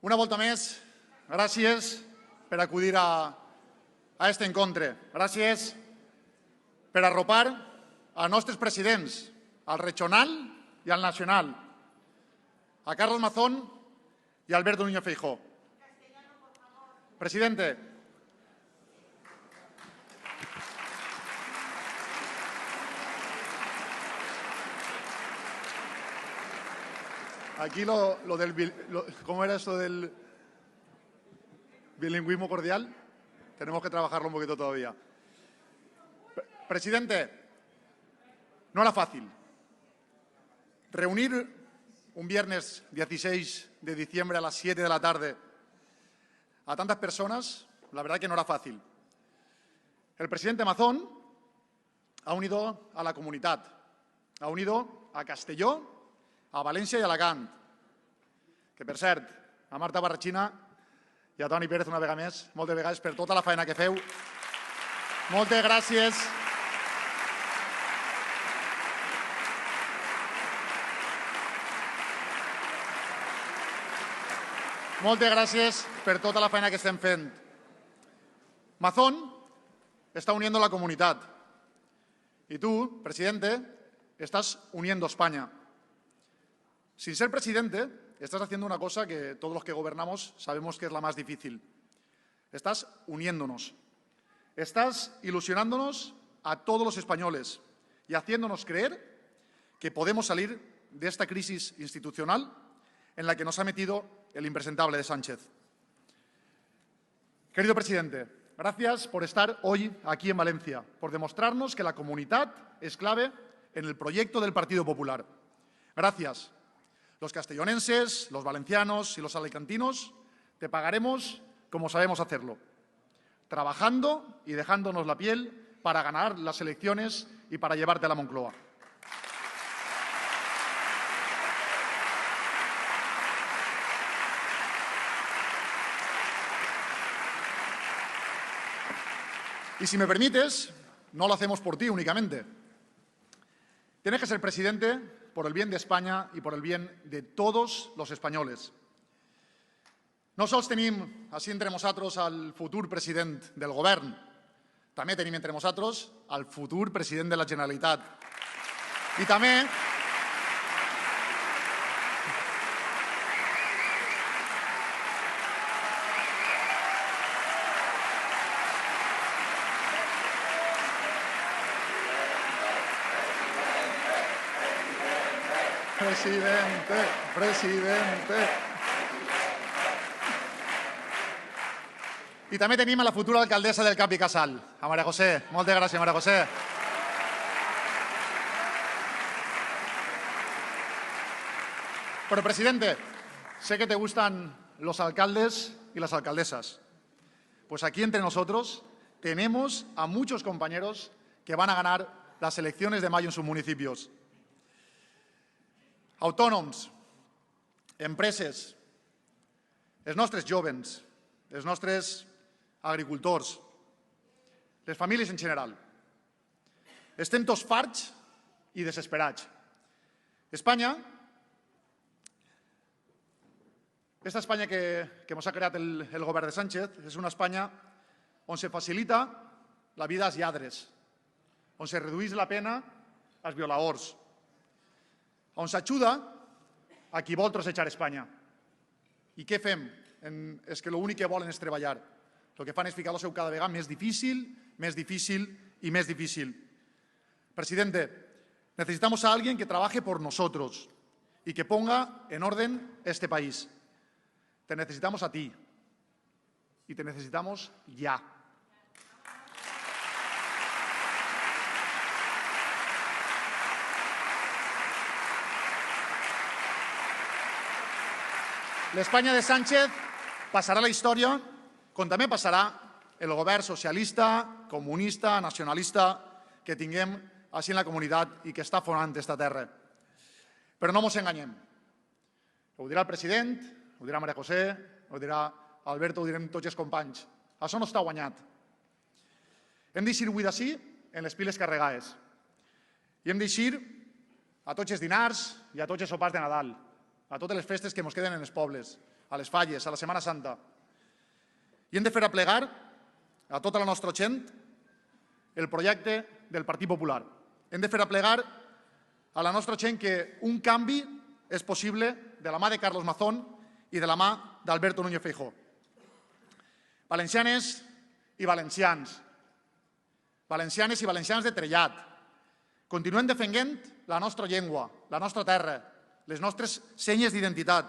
Una volta més, gràcies per acudir a este encontre. Gràcies per arropar a nostres presidents, al regional i al nacional, a Carlos Mazón y a Alberto Núñez Feijóo. Presidente, aquí ¿cómo era esto del bilingüismo cordial? Tenemos que trabajarlo un poquito todavía. Presidente, no era fácil. Reunir un viernes 16 de diciembre a las 7 de la tarde a tantas personas, la verdad que no era fácil. El presidente Mazón ha unido a la comunidad, ha unido a Castelló, a València i a Alacant. Que, per cert, a Marta Barrachina i a Toni Pérez una vegada més, moltes vegades per tota la feina que feu. Moltes gràcies. Moltes gràcies per tota la feina que estem fent. Mazón está uniendo a la comunidad. Y tú, presidente, estás uniendo a España. Sin ser presidente, estás haciendo una cosa que todos los que gobernamos sabemos que es la más difícil. Estás uniéndonos. Estás ilusionándonos a todos los españoles y haciéndonos creer que podemos salir de esta crisis institucional en la que nos ha metido el impresentable de Sánchez. Querido presidente, gracias por estar hoy aquí en Valencia, por demostrarnos que la comunidad es clave en el proyecto del Partido Popular. Gracias. Los castellonenses, los valencianos y los alicantinos te pagaremos como sabemos hacerlo, trabajando y dejándonos la piel para ganar las elecciones y para llevarte a la Moncloa. Y si me permites, no lo hacemos por ti únicamente. Tienes que ser presidente por el bien de España y por el bien de todos los españoles. No sols tenim així entre nosaltres al futur president del govern, també tenim entre nosaltres al futur president de la Generalitat. I també Presidente. I també tenim a la futura alcaldessa del Cap i Casal, a María José. Moltes gràcies, María José. Pero, presidente, sé que te gustan los alcaldes y las alcaldesas. Pues aquí entre nosotros tenemos a muchos compañeros que van a ganar las elecciones de mayo en sus municipios. Autònoms, empreses, els nostres jóvens, els nostres agricultors, les famílies en general. Estem tots farts i desesperats. Espanya, esta Espanya que ens ha creat el govern de Sánchez, és una Espanya on se facilita la vida als lladres, on se redueix la pena als violadors, on s'ajuda a qui vol trossejar Espanya. I què fem? És que l'únic que volen és treballar. El que fan és ficar-lo seu cada vegada més difícil y más difícil. Presidente, necesitamos a alguien que trabaje por nosotros y que ponga en orden este país. Te necesitamos a ti y te necesitamos ya. L'Espanya de Sánchez passarà a la història com també passarà el govern socialista, comunista, nacionalista que tinguem així en la comunitat i que està fonant aquesta terra. Però no ens enganyem. Ho dirà el president, ho dirà María José, ho dirà Alberto, ho direm tots els companys. Això no està guanyat. Hem d'eixir avui d'ací en les piles carregades. I hem d'eixir a tots els dinars i a tots els sopars de Nadal, a totes les festes que ens queden en els pobles, a les falles, a la Setmana Santa. I hem de fer aplegar a tota la nostra gent el projecte del Partit Popular. Hem de fer aplegar a la nostra gent que un canvi és possible de la mà de Carlos Mazón i de la mà d'Alberto Núñez Feijóo. Valencianes i valencians, valencianes i valencians de Trellat, continuem defendent la nostra llengua, la nostra terra, les nostres senyes d'identitat.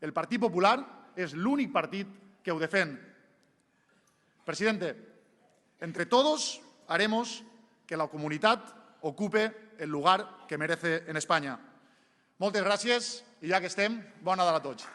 El Partit Popular és l'únic partit que ho defèn. Presidente, entre todos haremos que la comunitat ocupe el lugar que merece en Espanya. Moltes gràcies i ja que estem, bona Nadal a tots.